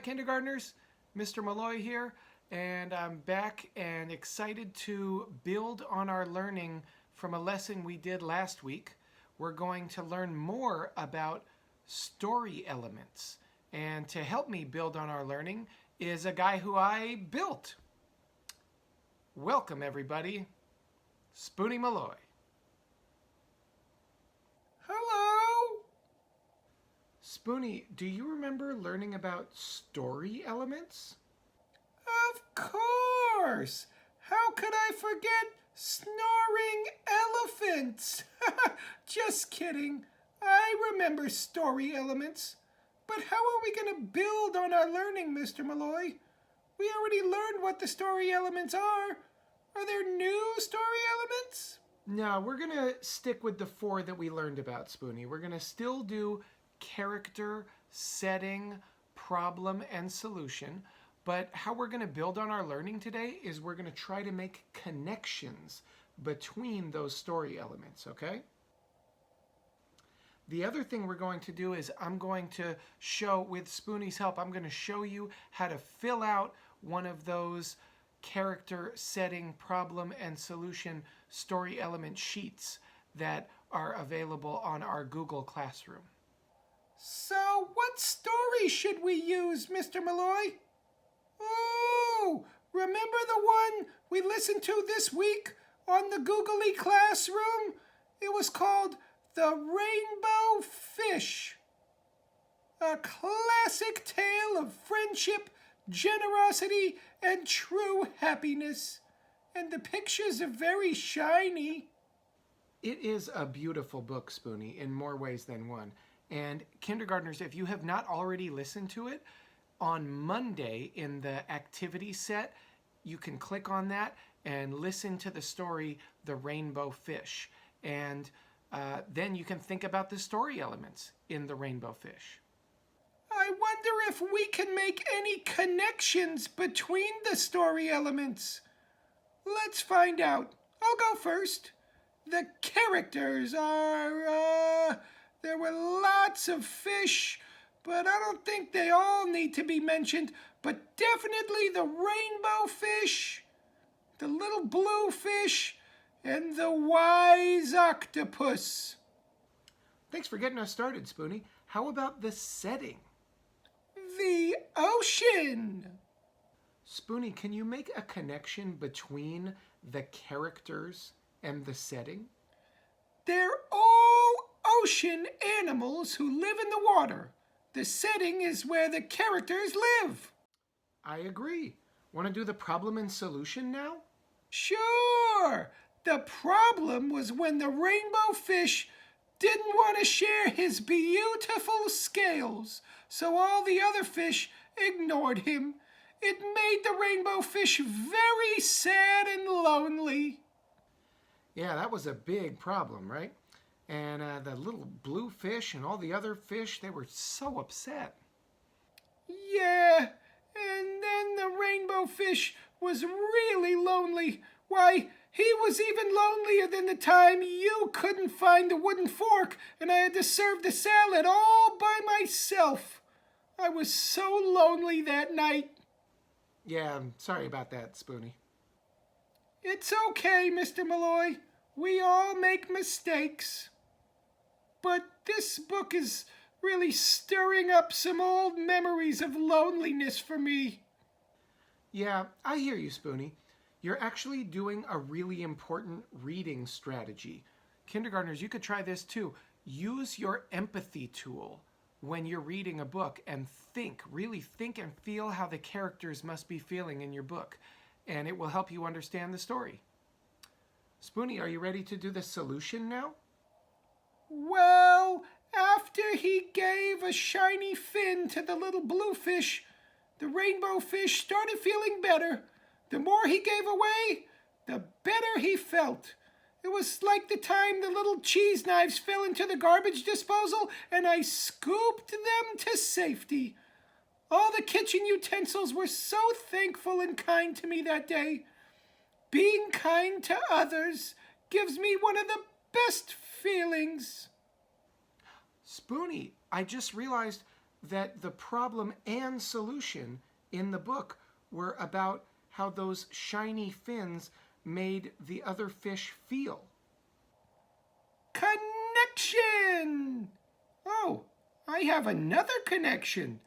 kindergartners, Mr. Malloy here, and I'm back and excited to build on our learning from a lesson we did last week. We're going to learn more about story elements. And to help me build on our learning is a guy who I built. Welcome, everybody. Spoony Malloy. Hello? Spoony, do you remember learning about story elements? Of course! How could I forget snoring elephants? Just kidding. I remember story elements. But how are we going to build on our learning, Mr. Malloy? We already learned what the story elements are. Are there new story elements? No, we're going to stick with the 4 that we learned about, Spoony. We're going to still do character, setting, problem, and solution. But how we're going to build on our learning today is we're going to try to make connections between those story elements, okay? The other thing we're going to do is I'm going to show, with Spoony's help, I'm going to show you how to fill out one of those character, setting, problem, and solution story element sheets that are available on our Google Classroom. So what story should we use, Mr. Malloy? Oh, remember the one we listened to this week on the Googly Classroom? It was called The Rainbow Fish. A classic tale of friendship, generosity, and true happiness. And the pictures are very shiny. It is a beautiful book, Spoony, in more ways than one. And kindergartners, if you have not already listened to it, on Monday in the activity set, you can click on that and listen to the story, The Rainbow Fish. And then you can think about the story elements in The Rainbow Fish. I wonder if we can make any connections between the story elements. Let's find out. I'll go first. The characters are, there were lots of fish, but I don't think they all need to be mentioned. But definitely the rainbow fish, the little blue fish, and the wise octopus. Thanks for getting us started, Spoony. How about the setting? The ocean. Spoony, can you make a connection between the characters and the setting? They're all ocean animals who live in the water. The setting is where the characters live. I agree. Want to do the problem and solution now? Sure. The problem was when the rainbow fish didn't want to share his beautiful scales, so all the other fish ignored him. It made the rainbow fish very sad and lonely. Yeah, that was a big problem, right? And the little blue fish and all the other fish, they were so upset. Yeah, and then the rainbow fish was really lonely. Why, he was even lonelier than the time you couldn't find the wooden fork and I had to serve the salad all by myself. I was so lonely that night. Yeah, I'm sorry about that, Spoony. It's okay, Mr. Malloy. We all make mistakes. But this book is really stirring up some old memories of loneliness for me. Yeah, I hear you, Spoony. You're actually doing a really important reading strategy. Kindergartners, you could try this too. Use your empathy tool when you're reading a book and really think and feel how the characters must be feeling in your book. And it will help you understand the story. Spoony, are you ready to do the solution now? Well, after he gave a shiny fin to the little blue fish, the rainbow fish started feeling better. The more he gave away, the better he felt. It was like the time the little cheese knives fell into the garbage disposal and I scooped them to safety. All the kitchen utensils were so thankful and kind to me that day. Being kind to others gives me one of the best feelings. Spoony, I just realized that the problem and solution in the book were about how those shiny fins made the other fish feel. Connection! Oh, I have another connection.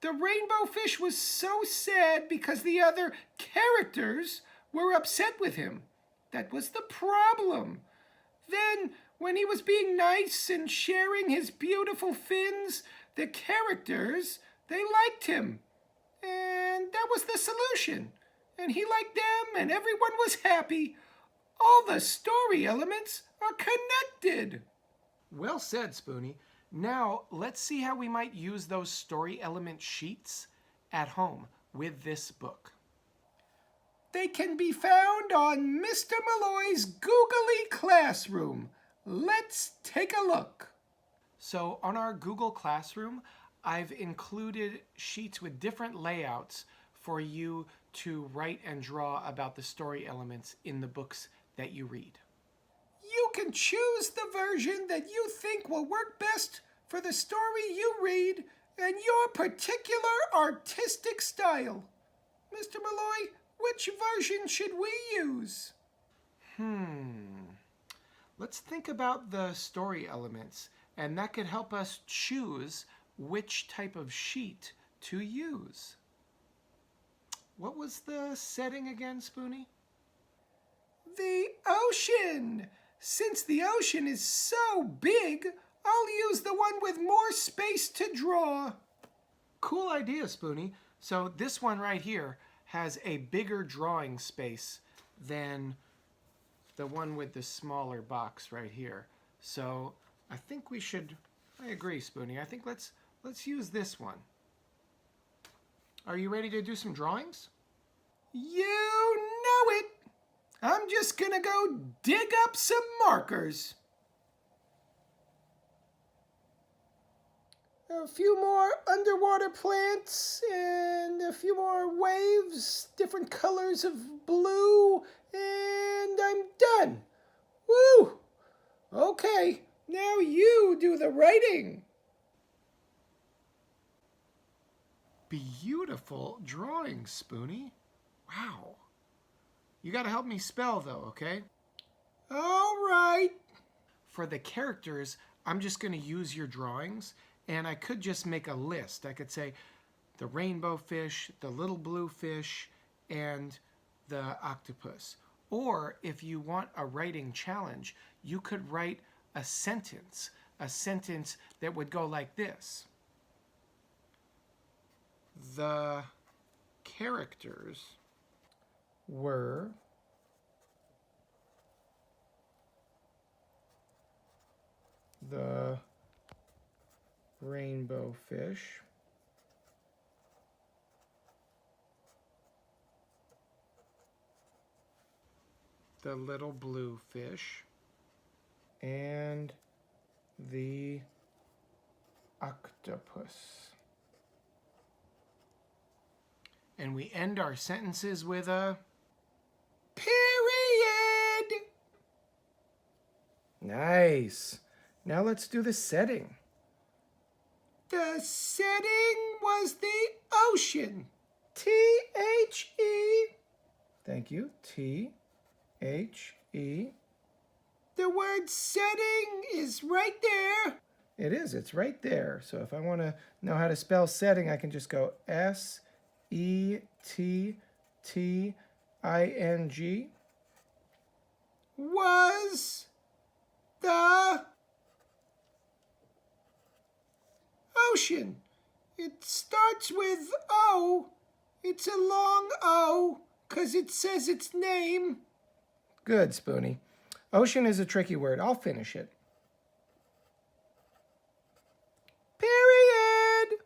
The rainbow fish was so sad because the other characters were upset with him. That was the problem. Then, when he was being nice and sharing his beautiful fins, the characters, they liked him. And that was the solution. And he liked them, and everyone was happy. All the story elements are connected. Well said, Spoony. Now, let's see how we might use those story element sheets at home with this book. They can be found on Mr. Malloy's Googly Classroom. Let's take a look. So on our Google Classroom, I've included sheets with different layouts for you to write and draw about the story elements in the books that you read. You can choose the version that you think will work best for the story you read and your particular artistic style. Mr. Malloy, which version should we use? Let's think about the story elements, and that could help us choose which type of sheet to use. What was the setting again, Spoony? The ocean. Since the ocean is so big, I'll use the one with more space to draw. Cool idea, Spoony. So this one right here has a bigger drawing space than the one with the smaller box right here. So I think I agree, Spoony. I think let's use this one. Are you ready to do some drawings? You know it. I'm just gonna go dig up some markers. A few more underwater plants and a few more waves, different colors of blue, and I'm done. Woo! Okay, now you do the writing. Beautiful drawings, Spoony. Wow. You gotta help me spell though, okay? All right. For the characters, I'm just gonna use your drawings, and I could just make a list. I could say the rainbow fish, the little blue fish, and the octopus. Or if you want a writing challenge, you could write a sentence that would go like this. The characters were the rainbow fish, the little blue fish, and the octopus. And we end our sentences with a period. Nice. Now let's do the setting. The setting was the ocean. T-H-E. Thank you. T-H-E. The word setting is right there. It is. It's right there. So if I want to know how to spell setting, I can just go S-E-T-T-I-N-G. Was the ocean. It starts with O. It's a long O because it says its name. Good, Spoony. Ocean is a tricky word. I'll finish it. Period.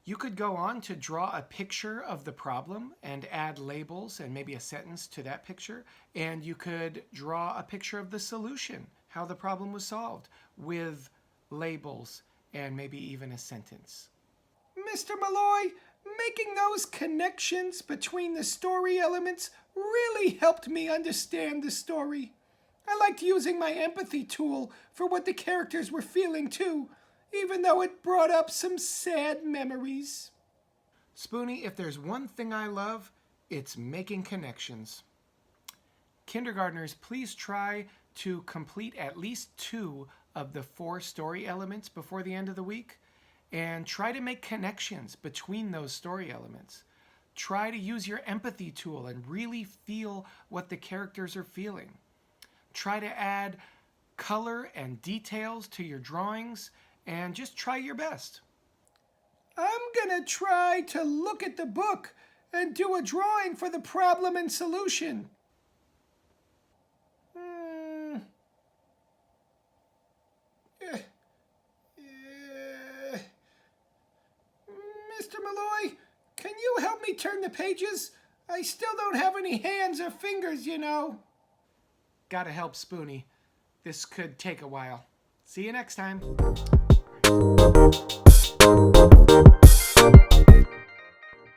You could go on to draw a picture of the problem and add labels and maybe a sentence to that picture. And you could draw a picture of the solution, how the problem was solved, with labels and maybe even a sentence. Mr. Malloy, making those connections between the story elements really helped me understand the story. I liked using my empathy tool for what the characters were feeling too. even though it brought up some sad memories. Spoony, if there's one thing I love, it's making connections. Kindergartners, please try to complete at least 2 of the 4 story elements before the end of the week, and try to make connections between those story elements. Try to use your empathy tool and really feel what the characters are feeling. Try to add color and details to your drawings, and just try your best. I'm gonna try to look at the book and do a drawing for the problem and solution. Mr. Malloy, can you help me turn the pages? I still don't have any hands or fingers, you know. Gotta help Spoony. This could take a while. See you next time.